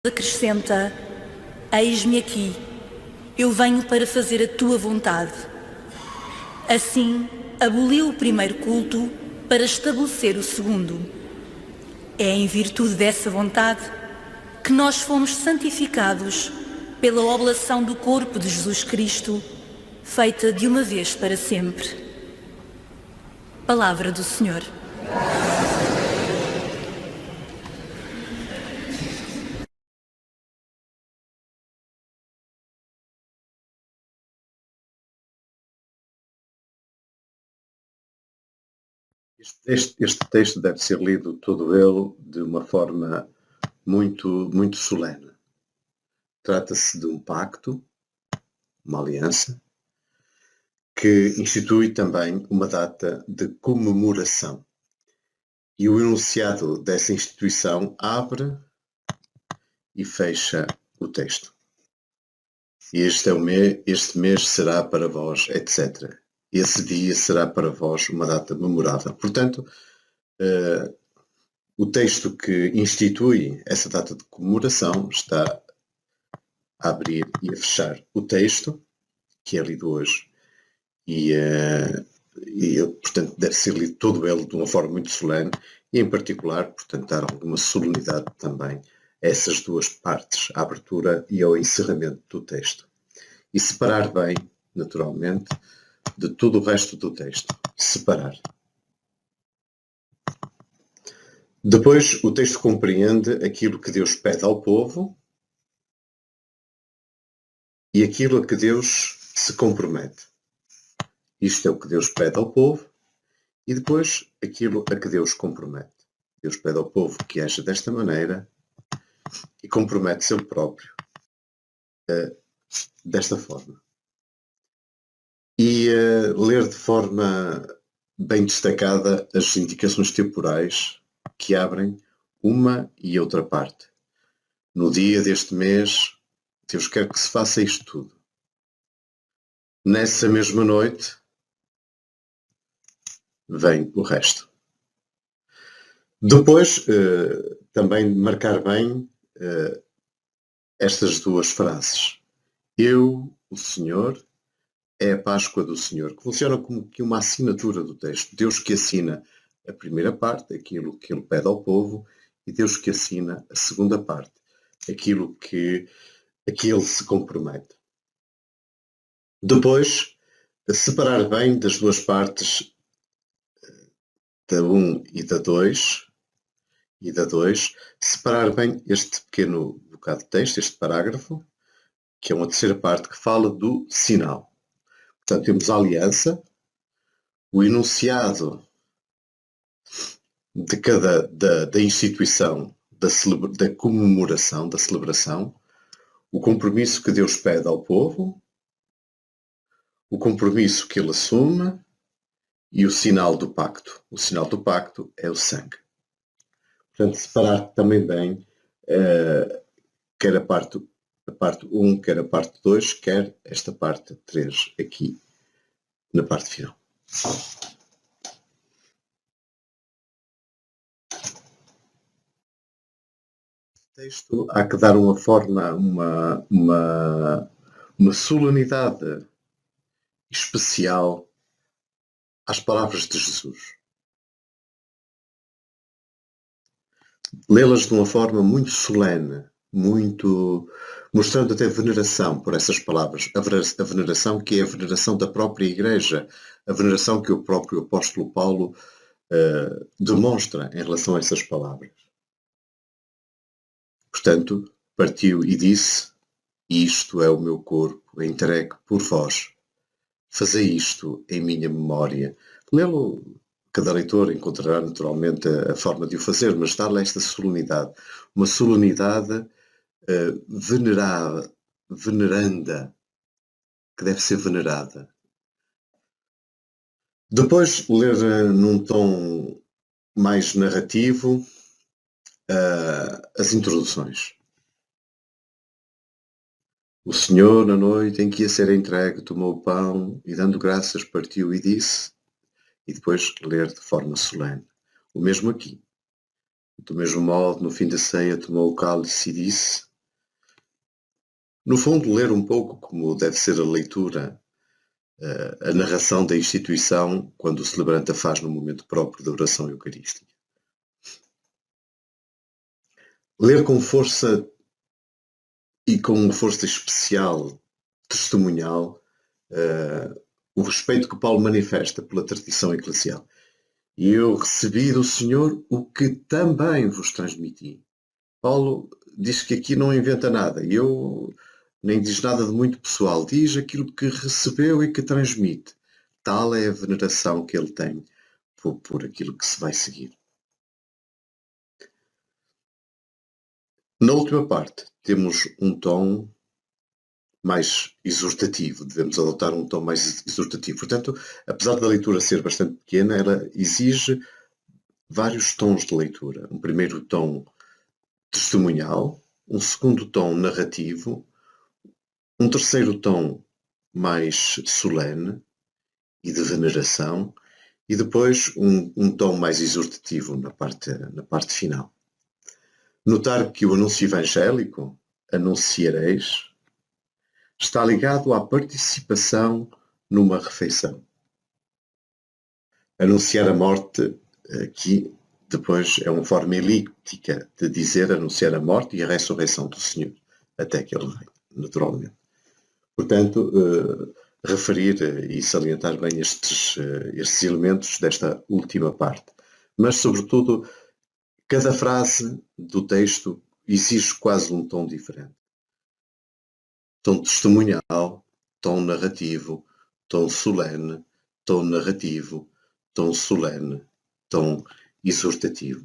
Acrescenta: eis-me aqui, eu venho para fazer a tua vontade. Assim, aboliu o primeiro culto para estabelecer o segundo. É em virtude dessa vontade que nós fomos santificados pela oblação do corpo de Jesus Cristo, feita de uma vez para sempre. Palavra do Senhor. Este texto deve ser lido todo ele de uma forma muito solene. Trata-se de um pacto, uma aliança, que institui também uma data de comemoração. E o enunciado dessa instituição abre e fecha o texto. E este mês será para vós, etc. Esse dia será para vós uma data memorável. Portanto, o texto que institui essa data de comemoração está a abrir e a fechar o texto, que é lido hoje, e portanto, deve ser lido todo ele de uma forma muito solene, e em particular, portanto, dar alguma solenidade também a essas duas partes, à abertura e ao encerramento do texto. E separar bem, naturalmente, de todo o resto do texto. Separar. Depois, o texto compreende aquilo que Deus pede ao povo e aquilo a que Deus se compromete. Isto é o que Deus pede ao povo e depois aquilo a que Deus compromete. Deus pede ao povo que aja desta maneira e compromete-se ele próprio desta forma. E ler de forma bem destacada as indicações temporais que abrem uma e outra parte. No dia deste mês, Deus quer que se faça isto tudo. Nessa mesma noite, vem o resto. Depois, também marcar bem estas duas frases. Eu, o Senhor, é a Páscoa do Senhor, que funciona como que uma assinatura do texto. Deus que assina a primeira parte, aquilo que ele pede ao povo, e Deus que assina a segunda parte, aquilo que ele se compromete. Depois, separar bem das duas partes, da 1 e da 2, separar bem este pequeno bocado de texto, este parágrafo, que é uma terceira parte que fala do sinal. Portanto, temos a aliança, o enunciado de da instituição, da comemoração, da celebração, o compromisso que Deus pede ao povo, o compromisso que ele assume e o sinal do pacto. O sinal do pacto é o sangue. Portanto, separar também bem quer a parte 1, quer a parte 2, quer esta parte 3 aqui na parte final. Texto há que dar uma forma, uma solenidade especial às palavras de Jesus. Lê-las de uma forma muito solene, mostrando até veneração por essas palavras, a veneração que é a veneração da própria Igreja, a veneração que o próprio apóstolo Paulo demonstra em relação a essas palavras. Portanto, partiu e disse: isto é o meu corpo, entregue por vós. Fazei isto em minha memória. Lê-lo, cada leitor encontrará naturalmente a forma de o fazer, mas dar-lhe esta solenidade. Uma solenidade veneranda, que deve ser venerada. Depois, ler num tom mais narrativo as introduções. O Senhor, na noite em que ia ser entregue, tomou o pão e, dando graças, partiu e disse, e depois ler de forma solene. O mesmo aqui. Do mesmo modo, no fim da ceia, tomou o cálice e disse, No fundo, ler um pouco como deve ser a leitura, a narração da instituição quando o celebrante a faz no momento próprio da oração eucarística. Ler com força e com uma força especial, testemunhal, o respeito que Paulo manifesta pela tradição eclesial. E eu recebi do Senhor o que também vos transmiti. Paulo diz que aqui não inventa nada. E eu nem diz nada de muito pessoal. Diz aquilo que recebeu e que transmite. Tal é a veneração que ele tem por aquilo que se vai seguir. Na última parte, temos um tom mais exortativo, devemos adotar um tom mais exortativo. Portanto, apesar da leitura ser bastante pequena, ela exige vários tons de leitura. Um primeiro tom testemunhal, um segundo tom narrativo, um terceiro tom mais solene e de veneração, e depois um tom mais exortativo na parte final. Notar que o anúncio evangélico, anunciareis, está ligado à participação numa refeição. Anunciar a morte, aqui, depois é uma forma elíptica de dizer anunciar a morte e a ressurreição do Senhor, até que Ele venha, naturalmente. Portanto, referir e salientar bem estes elementos desta última parte. Mas, sobretudo, cada frase do texto exige quase um tom diferente. Tom testemunhal, tom narrativo, tom solene, tom narrativo, tom solene, tom exortativo.